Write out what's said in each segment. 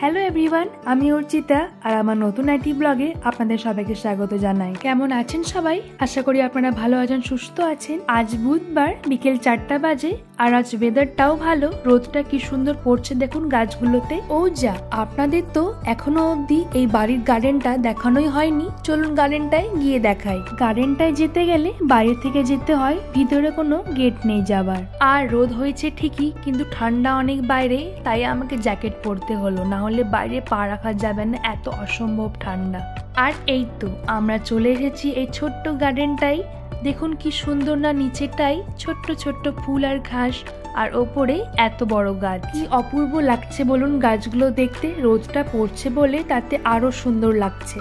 Hello everyone, আমি অর্চিতা আর আমার নতুন আইটি ব্লগে আপনাদের সবাইকে স্বাগত জানাই। কেমন আছেন সবাই? আশা করি আপনারা ভালো আছেন, সুস্থ আছেন। আজ বুধবার বিকেল 4টা বাজে আর আজ ওয়েদারটাও ভালো, রোদটা কি সুন্দর পড়ছে দেখুন গাছগুলোতে। ও যা, আপনাদের তো এখনো অবধি এই বাড়ির গার্ডেনটা দেখানোই হয়নি, চলুন গার্ডেনটায় গিয়ে দেখাই। গার্ডেনটায় যেতে গেলে বাইরে থেকে যেতে হয়, ভিতরে কোনো গেট নেই যাবার। আর রোদ হয়েছে ঠিকই, কিন্তু ঠান্ডা অনেক বাইরে, তাই আমাকে জ্যাকেট পরতে হলো, না হলে বাইরে পা রাখা যাবে না, এত অসম্ভব ঠান্ডা। আর এই তো আমরা চলে এসেছি এই ছোট্ট গার্ডেনটাই। দেখুন কি সুন্দর না, নিচেটাই ছোট্ট ছোট্ট ফুল আর ঘাস, আর ওপরে এত বড় গাছ। কি অপূর্ব লাগছে বলুন গাছগুলো দেখতে, রোদটা পড়ছে বলে তাতে আরো সুন্দর লাগছে।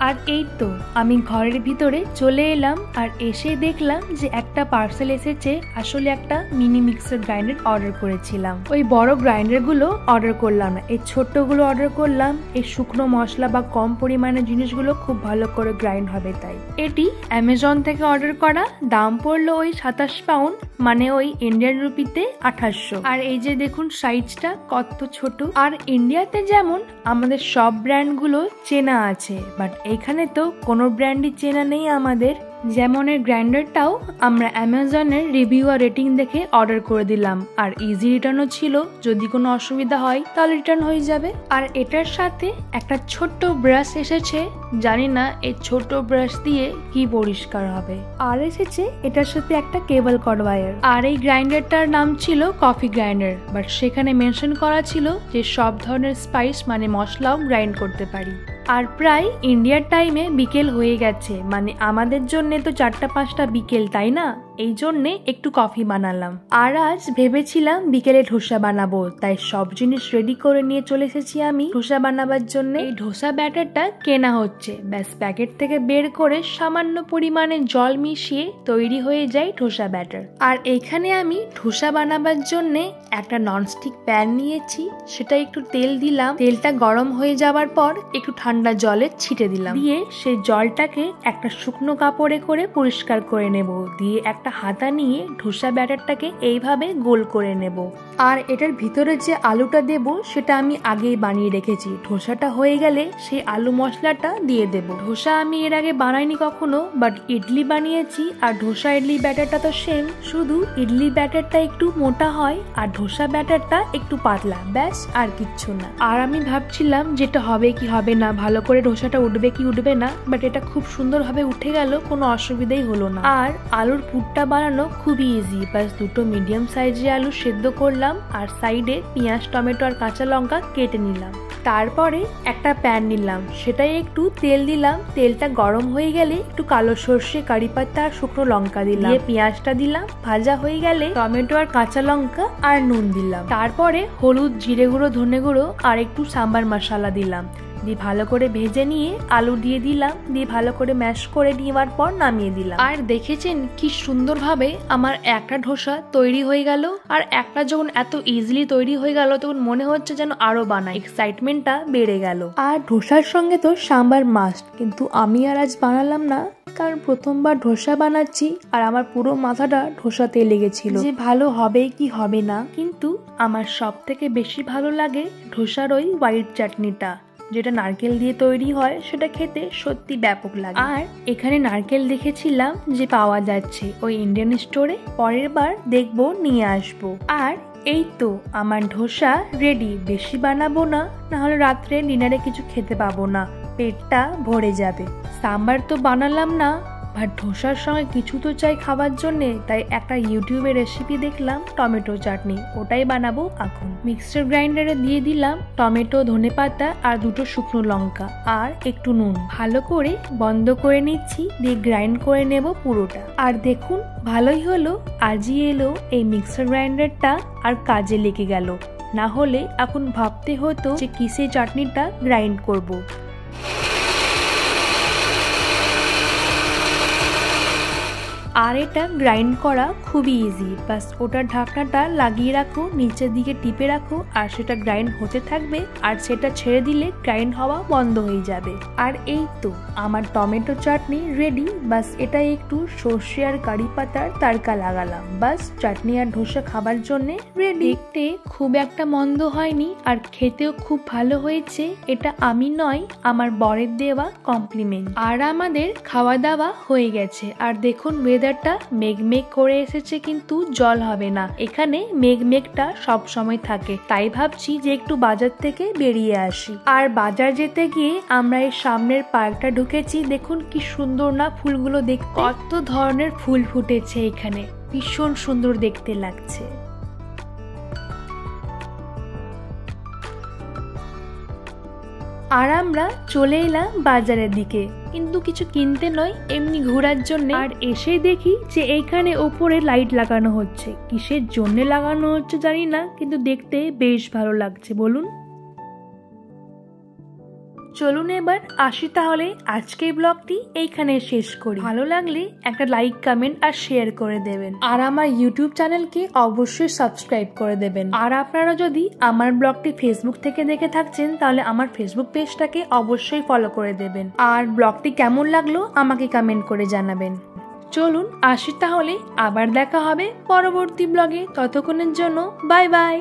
আর এই তো আমি ঘরের ভিতরে চলে এলাম আর এসে দেখলাম যে একটা পার্সেল এসেছে। আসলে একটা মিনি মিক্সার গ্রাইন্ডার অর্ডার করেছিলাম, ওই বড় গ্রাইন্ডার গুলো অর্ডার করলাম না, এই ছোট্টগুলো অর্ডার করলাম। এই শুকনো মশলা বা কম পরিমাণে জিনিসগুলো খুব ভালো করে গ্রাইন্ড হবে তাই। এটি অ্যামাজন থেকে অর্ডার করা, দাম পড়লো ওই 27 পাউন্ড, মানে ওই ইন্ডিয়ান রুপিতে 2800। আর এই যে দেখুন সাইজটা কত ছোট। আর ইন্ডিয়াতে যেমন আমাদের সব ব্র্যান্ড গুলো চেনা আছে, বাট এখানে তো কোনো ব্র্যান্ডই চেনা নেই আমাদের। যেমন এর গ্রাইন্ডারটাও আমরা অ্যামাজনের রিভিউ আর রেটিং দেখে অর্ডার করে দিলাম, আর ইজি রিটার্নও ছিল, যদি কোনো অসুবিধা হয় তাহলে রিটার্ন হয়ে যাবে। আর এটার সাথে একটা ছোট্ট ব্রাশ এসেছে, জানি না এই ছোট ব্রাশ দিয়ে কি পরিষ্কার হবে। আর এসেছে এটার সাথে একটা কেবল কর্ড ওয়্যার। আর এই গ্রাইন্ডারটার নাম ছিল কফি গ্রাইন্ডার, বাট সেখানে মেনশন করা ছিল যে সব ধরনের স্পাইস মানে মশলাও গ্রাইন্ড করতে পারি। আর প্রায় ইন্ডিয়ার টাইমে বিকেল হয়ে গেছে, মানে আমাদের জন্য তো 4টা-5টা বিকেল, তাই না? এই জন্যে একটু কফি বানালাম। আর আজ ভেবেছিলাম বিকেলে ধোসা বানাবো, তাই সব জিনিস রেডি করে নিয়ে চলে এসেছি আমি ধোসা বানাবার জন্য। এই ধোসা ব্যাটারটা কেনা হচ্ছে, ব্যাস প্যাকেট থেকে বের করে সামান্য পরিমাণে জল মিশিয়ে তৈরি হয়ে যায় ধোসা ব্যাটার। আর এখানে আমি ধোসা বানাবার জন্য একটা ননস্টিক প্যান নিয়েছি, সেটা একটু তেল দিলাম, তেলটা গরম হয়ে যাওয়ার পর একটু ঠান্ডা জলে ছিটে দিলাম, দিয়ে সেই জলটাকে একটা শুকনো কাপড়ে করে পরিষ্কার করে নেব, দিয়ে একটা হাতা নিয়ে ধোসা ব্যাটারটাকে এইভাবে গোল করে নেব। আর এটার ভিতরে যে আলুটা দেব সেটা আমি আগেই বানিয়ে রেখেছি, ধোসাটা হয়ে গেলে সেই আলু মশলাটা দিয়ে দেব। ধোসা আমি এর আগে বানাইনি কখনো, বাট ইডলি বানিয়েছি, আর ধোসা ইডলি ব্যাটারটা তো সেম, শুধু ইডলি ব্যাটারটা একটু মোটা হয় আর ধোসা ব্যাটারটা একটু পাতলা, ব্যাস আর কিচ্ছু না। আর আমি ভাবছিলাম যেটা হবে কি হবে না, ভালো করে ধোসাটা উঠবে কি উঠবে না, বাট এটা খুব সুন্দরভাবে উঠে গেল, কোনো অসুবিধাই হলো না। আর আলুর পুরটা বানানো খুবই ইজি, বাস দুটো মিডিয়াম সাইজের আলু সেদ্ধ করলাম আর সাইডে পেঁয়াজ, টমেটো আর কাঁচা লঙ্কা কেটে নিলাম। তারপরে একটা প্যান নিলাম, সেটাই একটু তেল দিলাম, তেলটা গরম হয়ে গেলে একটু কালো সর্ষে, কারি পাতা আর শুকনো লঙ্কা দিলাম, দিয়ে পেঁয়াজটা দিলাম, ভাজা হয়ে গেলে টমেটো আর কাঁচা লঙ্কা আর নুন দিলাম। তারপরে হলুদ, জিরে গুঁড়ো, ধনে গুঁড়ো আর একটু সাম্বার মশলা দিলাম, দিয়ে ভালো করে ভেজে নিয়ে আলু দিয়ে দিলাম, দিয়ে ভালো করে ম্যাশ করে নেওয়ার পর নামিয়ে দিলাম। আর দেখেছেন কি সুন্দরভাবে আমার একটা ধোসা তৈরি হয়ে গেল। আর একটা যখন এত ইজিলি তৈরি হয়ে গেল তখন মনে হচ্ছে যেন আরো বানাই, এক্সাইটমেন্টটা বেড়ে গেল। আর ধোসার সঙ্গে তো সাম্বার মাস্ট, কিন্তু আমি আর আজ বানালাম না, কারণ প্রথমবার ধোসা বানাচ্ছি আর আমার পুরো মাথাটা ধোসাতে লেগেছিল যে ভালো হবে কি হবে না। কিন্তু আমার সব থেকে বেশি ভালো লাগে ধোসার ওই হোয়াইট চাটনিটা, যেটা নারকেল দিয়ে তৈরি হয়, সেটা খেতে সত্যি ব্যাপক লাগে। আর এখানে নারকেল দেখেছিলাম যে পাওয়া যাচ্ছে ওই ইন্ডিয়ান স্টোরে, পরের বার দেখবো নিয়ে আসবো। আর এই তো আমার ধোসা রেডি, বেশি বানাবো না, নাহলে রাত্রে ডিনারে কিছু খেতে পাবো না, পেটটা ভরে যাবে। সাম্বার তো বানালাম না, বাট ধোসার সঙ্গে কিছু তো চাই খাবার জন্যে, তাই একটা ইউটিউবে রেসিপি দেখলাম টমেটো চাটনি, ওটাই বানাবো এখন। মিক্সার গ্রাইন্ডারে দিয়ে দিলাম টমেটো, ধনেপাতা আর দুটো শুকনো লঙ্কা আর একটু নুন, ভালো করে বন্ধ করে নিচ্ছি, দিয়ে গ্রাইন্ড করে নেব পুরোটা। আর দেখুন ভালোই হলো, আজই এলো এই মিক্সার গ্রাইন্ডারটা আর কাজে লেগে গেল, না হলে এখন ভাবতে হতো যে কিসে চাটনিটা গ্রাইন্ড করব। আর এটা গ্রাইন্ড করা খুবই ইজি। বাস ওটার ঢাকনাটা লাগিয়ে রাখো, নিচের দিকে টিপে রাখো, আর সেটা গ্রাইন্ড হতে থাকবে, আর সেটা ছেড়ে দিলে গ্রাইন্ড হওয়া বন্ধ হয়ে যাবে। আর এই তো আমার টমেটো চাটনি রেডি। বাস এটা একটু সর্ষে আর কারি পাতার তারকা লাগালাম, বাস চাটনি আর ধোসা খাবার জন্য রেডি। দেখতে খুব একটা মন্দ হয়নি আর খেতেও খুব ভালো হয়েছে। এটা আমি নয়, আমার বরের দেওয়া কমপ্লিমেন্ট। আর আমাদের খাওয়া দাওয়া হয়ে গেছে। আর দেখুন ওয়েদারটা মেঘমেঘ করে এসেছে, কিন্তু জল হবে না। এখানে মেঘমেঘটা সব সময় থাকে, তাই ভাবছি যে একটু বাজার থেকে বেরিয়ে আসি। আর বাজার যেতে গিয়ে আমরা এই সামনের পার্কটা ঢুকেছি। দেখুন কি সুন্দর না ফুলগুলো দেখতে, কত ধরনের ফুল ফুটেছে এখানে, ভীষণ সুন্দর দেখতে লাগছে। আর আমরা চলে এলাম বাজারের দিকে, কিন্তু কিছু কিনতে নয়, এমনি ঘোরার জন্য। আর এসে দেখি যে এইখানে ওপরে লাইট লাগানো হচ্ছে। কিসের জন্য লাগানো হচ্ছে জানি না, কিন্তু দেখতে বেশ ভালো লাগছে। বলুন, চলুন এবার আসি তাহলে। আজকে ব্লগটি এইখানে শেষ করি। ভালো লাগলে একটা লাইক, কমেন্ট আর শেয়ার করে দেবেন। আর আমার ইউটিউব চ্যানেলকে অবশ্যই সাবস্ক্রাইব করে দেবেন। আর আপনারা যদি আমার ব্লগটি ফেসবুক থেকে দেখে থাকছেন, তাহলে আমার ফেসবুক পেজটাকে অবশ্যই ফলো করে দেবেন। আর ব্লগটি কেমন লাগলো আমাকে কমেন্ট করে জানাবেন। চলুন আসি তাহলে, আবার দেখা হবে পরবর্তী ব্লগে। ততক্ষণের জন্য বাই বাই।